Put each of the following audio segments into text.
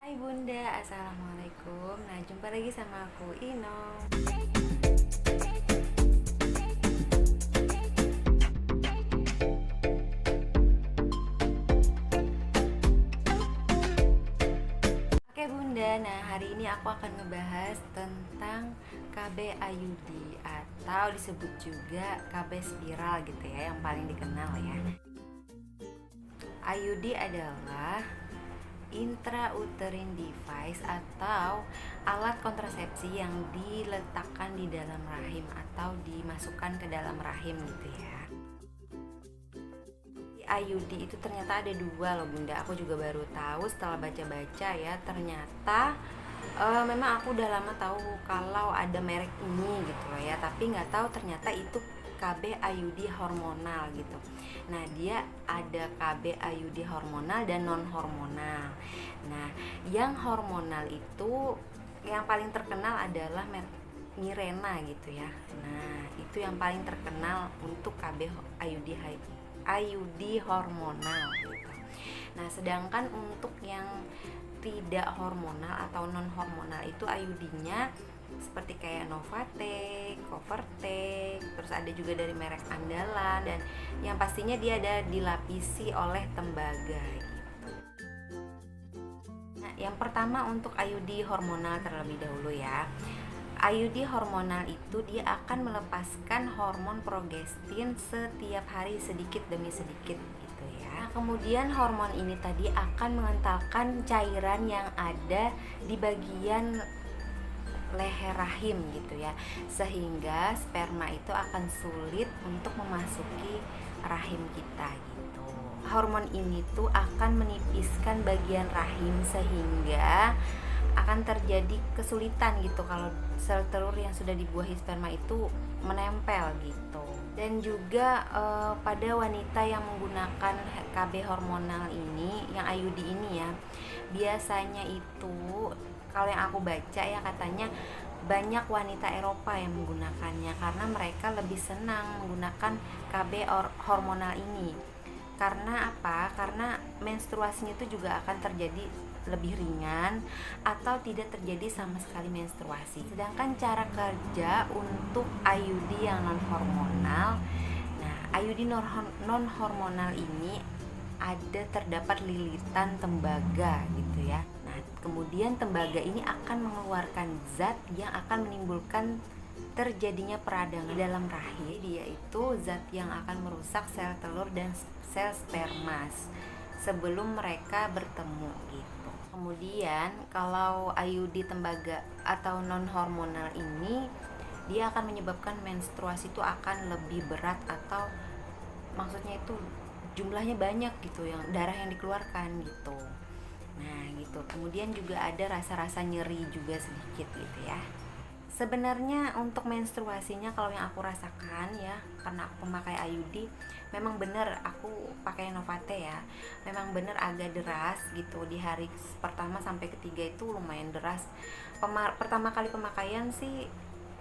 Hai Bunda, Assalamualaikum. Nah, jumpa lagi sama aku, Ino. Oke Bunda, nah hari ini aku akan ngebahas tentang KB IUD atau disebut juga KB spiral gitu ya, yang paling dikenal ya. IUD adalah intrauterine device atau alat kontrasepsi yang diletakkan di dalam rahim atau dimasukkan ke dalam rahim gitu ya. IUD itu ternyata ada dua loh Bunda. Aku juga baru tahu setelah baca-baca ya. Ternyata memang aku udah lama tahu kalau ada merek ini gitu loh ya. Tapi nggak tahu ternyata itu KB IUD hormonal gitu. Nah, dia ada KB IUD hormonal dan non hormonal. Nah, yang hormonal itu yang paling terkenal adalah merek Mirena gitu ya. Nah, itu yang paling terkenal untuk KB IUD hormonal gitu. Nah, sedangkan untuk yang tidak hormonal atau non hormonal itu IUD-nya seperti kayak Novatek, Covertek, terus ada juga dari merek andalan dan yang pastinya dia ada dilapisi oleh tembaga gitu. Nah, yang pertama untuk IUD hormonal terlebih dahulu ya. IUD hormonal itu dia akan melepaskan hormon progestin setiap hari sedikit demi sedikit gitu ya. Nah, kemudian hormon ini tadi akan mengentalkan cairan yang ada di bagian leher rahim gitu ya, sehingga sperma itu akan sulit untuk memasuki rahim kita gitu. Hormon ini tuh akan menipiskan bagian rahim sehingga akan terjadi kesulitan gitu kalau sel telur yang sudah dibuahi sperma itu menempel gitu. Dan juga pada wanita yang menggunakan KB hormonal ini, yang IUD ini ya, biasanya itu kalau yang aku baca ya katanya banyak wanita Eropa yang menggunakannya karena mereka lebih senang menggunakan KB hormonal ini. Karena apa? Karena menstruasinya itu juga akan terjadi lebih ringan atau tidak terjadi sama sekali menstruasi. Sedangkan cara kerja untuk IUD yang non hormonal, nah IUD non hormonal ini terdapat lilitan tembaga gitu ya. Nah, kemudian tembaga ini akan mengeluarkan zat yang akan menimbulkan terjadinya peradangan dalam rahim. Dia itu zat yang akan merusak sel telur dan sel sperma sebelum mereka bertemu gitu. Kemudian kalau IUD tembaga atau non hormonal ini dia akan menyebabkan menstruasi itu akan lebih berat atau maksudnya itu jumlahnya banyak gitu, yang darah yang dikeluarkan gitu. Nah gitu. Kemudian juga ada rasa-rasa nyeri juga sedikit gitu ya. Sebenarnya untuk menstruasinya kalau yang aku rasakan ya, karena aku pemakai IUD, memang bener aku pakai Novate ya, memang bener agak deras gitu di hari pertama sampai ketiga itu lumayan deras. Pertama kali pemakaian sih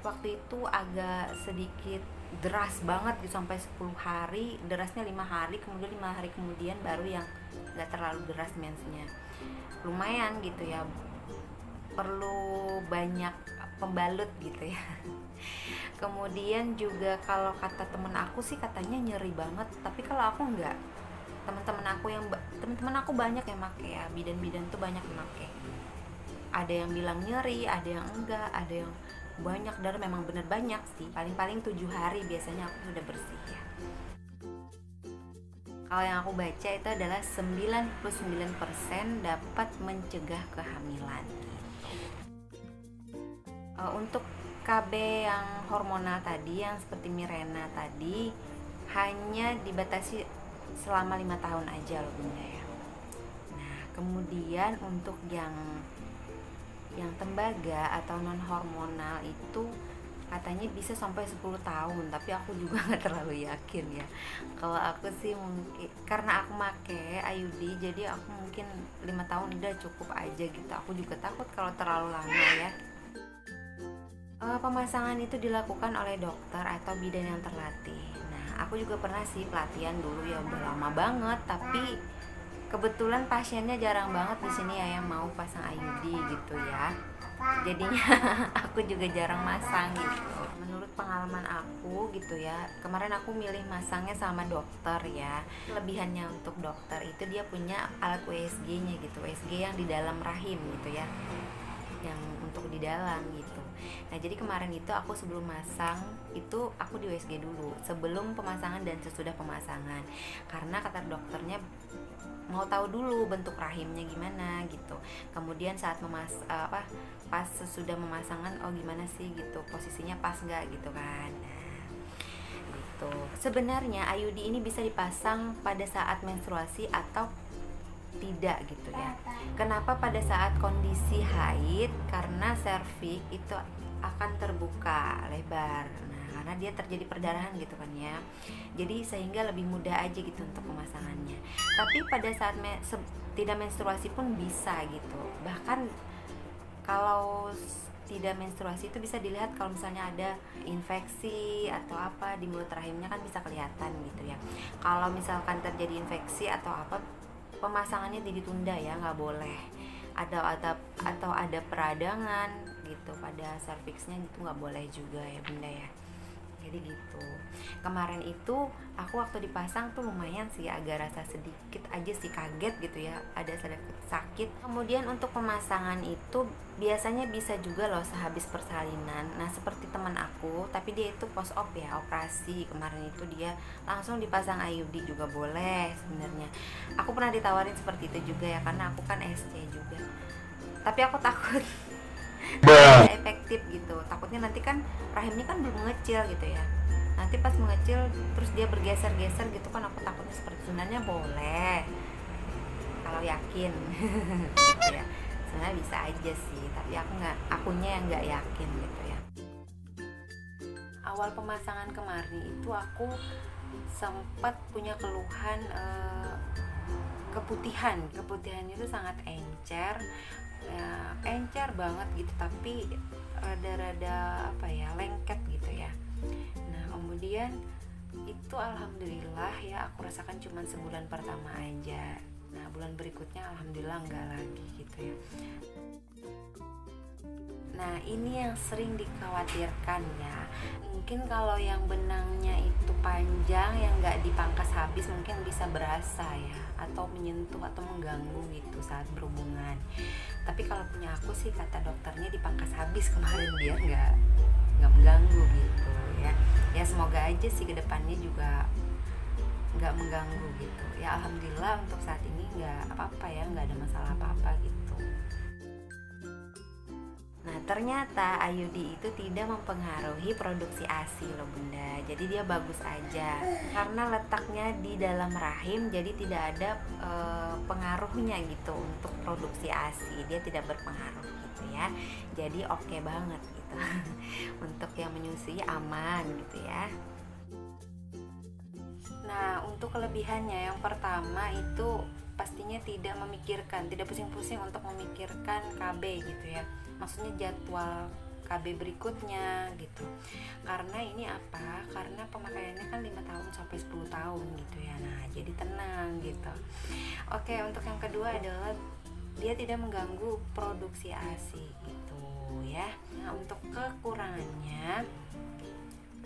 waktu itu agak sedikit deras banget gitu sampai 10 hari, derasnya 5 hari, kemudian 5 hari kemudian baru yang gak terlalu deras mensnya. Lumayan gitu ya, perlu banyak pembalut gitu ya. Kemudian juga kalau kata temen aku sih katanya nyeri banget, tapi kalau aku enggak. Teman-teman aku banyak yang make ya, bidan-bidan tuh banyak yang make. Ada yang bilang nyeri, ada yang enggak, ada yang banyak, dan memang bener banyak sih. Paling-paling 7 hari biasanya aku sudah bersih ya. Kalau yang aku baca itu adalah 99% dapat mencegah kehamilan. Untuk KB yang hormonal tadi, yang seperti Mirena tadi, hanya dibatasi selama 5 tahun aja loh Bunda ya. Nah, kemudian untuk yang tembaga atau non hormonal itu katanya bisa sampai 10 tahun, tapi aku juga nggak terlalu yakin ya. Kalau aku sih mungkin karena aku make IUD, jadi aku mungkin 5 tahun udah cukup aja gitu. Aku juga takut kalau terlalu lama ya. Pemasangan itu dilakukan oleh dokter atau bidan yang terlatih. Nah, aku juga pernah sih pelatihan dulu ya, udah lama banget, tapi Kebetulan pasiennya jarang banget di sini ya yang mau pasang IUD gitu ya. Jadinya aku juga jarang masang gitu. Menurut pengalaman aku gitu ya, kemarin aku milih masangnya sama dokter ya. Kelebihannya untuk dokter itu dia punya alat USG-nya gitu, USG yang di dalam rahim gitu ya, yang untuk di dalam gitu. Nah jadi kemarin itu aku sebelum masang itu aku di USG dulu sebelum pemasangan dan sesudah pemasangan, karena kata dokternya mau tahu dulu bentuk rahimnya gimana gitu. Kemudian saat pas sudah memasangan, oh gimana sih gitu, posisinya pas nggak gitu kan. Nah gitu. Sebenarnya IUD ini bisa dipasang pada saat menstruasi atau tidak gitu ya. Kenapa pada saat kondisi haid? Karena serviks itu akan terbuka lebar. Nah, karena dia terjadi perdarahan gitu kan ya. Jadi sehingga lebih mudah aja gitu untuk pemasangannya. Tapi pada saat tidak menstruasi pun bisa gitu. Bahkan kalau tidak menstruasi itu bisa dilihat kalau misalnya ada infeksi atau apa di mulut rahimnya kan bisa kelihatan gitu ya. Kalau misalkan terjadi infeksi atau apa, pemasangannya ditunda ya, nggak boleh. Atau ada peradangan gitu pada serviksnya gitu, nggak boleh juga ya bunda ya. Jadi gitu. Kemarin itu aku waktu dipasang tuh lumayan sih, agak rasa sedikit aja sih kaget gitu ya, ada sedikit sakit. Kemudian untuk pemasangan itu biasanya bisa juga loh sehabis persalinan. Nah seperti teman aku, tapi dia itu post op ya, operasi kemarin itu dia langsung dipasang IUD juga boleh sebenarnya. Aku pernah ditawarin seperti itu juga ya, karena aku kan SC juga. Tapi aku takut tidak efektif gitu, takutnya nanti kan rahimnya kan belum mengecil gitu ya, nanti pas mengecil terus dia bergeser-geser gitu kan, aku takutnya seperti itu. Sebenarnya boleh kalau yakin gitu ya, sebenarnya bisa aja sih, tapi akunya yang nggak yakin gitu ya. Awal pemasangan kemarin itu aku sempat punya keluhan keputihan itu sangat encer ya, encer banget gitu, tapi rada-rada apa ya, lengket gitu ya. Nah kemudian itu alhamdulillah ya, aku rasakan cuma sebulan pertama aja. Nah bulan berikutnya alhamdulillah enggak lagi gitu ya. Nah ini yang sering dikhawatirkan ya, mungkin kalau yang benangnya itu panjang yang nggak dipangkas habis mungkin bisa berasa ya, atau menyentuh atau mengganggu gitu saat berhubungan. Tapi kalau punya aku sih kata dokternya dipangkas habis kemarin biar nggak mengganggu gitu ya. Ya semoga aja sih kedepannya juga nggak mengganggu gitu ya. Alhamdulillah untuk saat ini nggak apa-apa ya, nggak ada masalah apa-apa gitu. Nah ternyata IUD itu tidak mempengaruhi produksi ASI loh bunda, jadi dia bagus aja karena letaknya di dalam rahim, jadi tidak ada pengaruhnya gitu untuk produksi ASI, dia tidak berpengaruh gitu ya, jadi oke banget gitu untuk yang menyusui aman gitu ya. Nah untuk kelebihannya yang pertama itu pastinya tidak pusing-pusing untuk memikirkan KB gitu ya, maksudnya jadwal KB berikutnya gitu. Karena ini apa? Karena pemakaiannya kan 5 tahun sampai 10 tahun gitu ya. Nah, jadi tenang gitu. Oke, untuk yang kedua adalah dia tidak mengganggu produksi ASI gitu ya. Nah, untuk kekurangannya,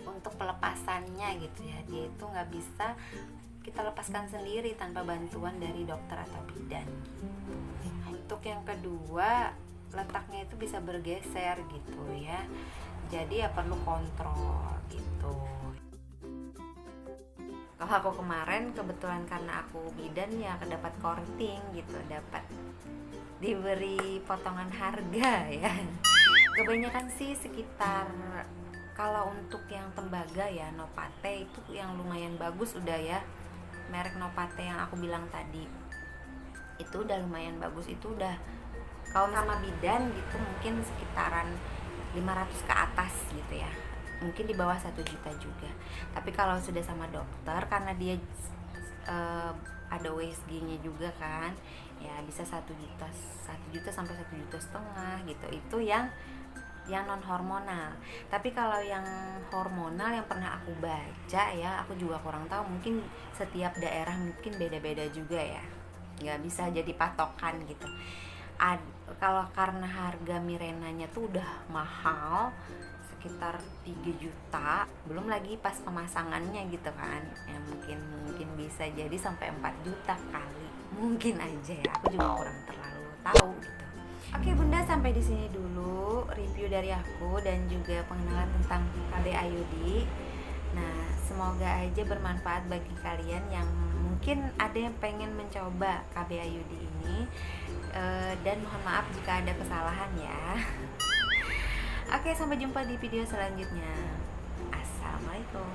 untuk pelepasannya gitu ya, dia itu nggak bisa kita lepaskan sendiri tanpa bantuan dari dokter atau bidan gitu. Untuk yang kedua, letaknya itu bisa bergeser gitu ya, jadi ya perlu kontrol gitu. Kalau aku kemarin kebetulan karena aku bidan ya dapat korting gitu, dapat diberi potongan harga ya. Kebanyakan sih sekitar, kalau untuk yang tembaga ya Nopate itu yang lumayan bagus udah ya, merek Nopate yang aku bilang tadi itu udah lumayan bagus, itu udah kalau sama bidan gitu mungkin sekitaran 500 ke atas gitu ya, mungkin di bawah 1 juta juga. Tapi kalau sudah sama dokter karena dia ada USG-nya juga kan ya, bisa 1 juta sampai 1,5 juta gitu, itu yang non hormonal. Tapi kalau yang hormonal yang pernah aku baca ya, aku juga kurang tahu, mungkin setiap daerah mungkin beda-beda juga ya. nggak bisa jadi patokan gitu. Kalau karena harga Mirenanya tuh udah mahal sekitar 3 juta, belum lagi pas pemasangannya gitu kan, ya mungkin bisa jadi sampai 4 juta kali, mungkin aja ya, aku juga kurang terlalu tahu gitu. Oke Bunda, sampai di sini dulu review dari aku dan juga pengenalan tentang KB Ayudi. Nah, semoga aja bermanfaat bagi kalian yang mungkin ada yang pengen mencoba KB Ayudi ini. Dan mohon maaf jika ada kesalahan ya. Oke, sampai jumpa di video selanjutnya. Assalamualaikum.